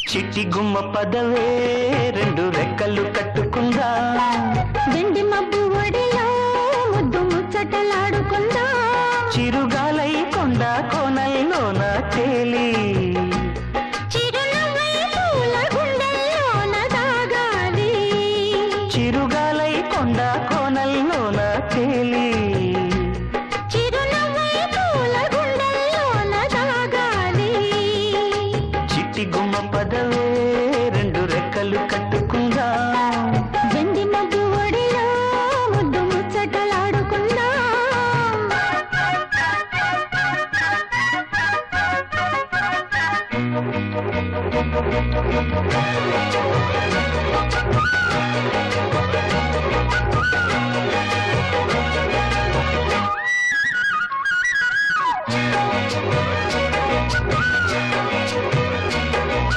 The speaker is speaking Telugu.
చిట్టి గుమ్మ పదవే రెండు రెక్కలు కట్టుకుందా వెండి మబ్బు ఒడిలో ముద్దు ముచ్చటలాడుకుందా చిరుగాలై కొండ కోనల్లోన తేలి చిరునవ్వై పూల గుండెల్లోన దాగాలి చిరుగాలై కొండ కోనల్లోన తేలి చిరునవ్వై పూల గుండెల్లోన దాగాలి చిట్టి గుమ్మ పదవే రెండు రెక్కలు కట్టుకుందా వెండి మబ్బు ఒడిలో ముద్దు ముచ్చటలాడుకుందా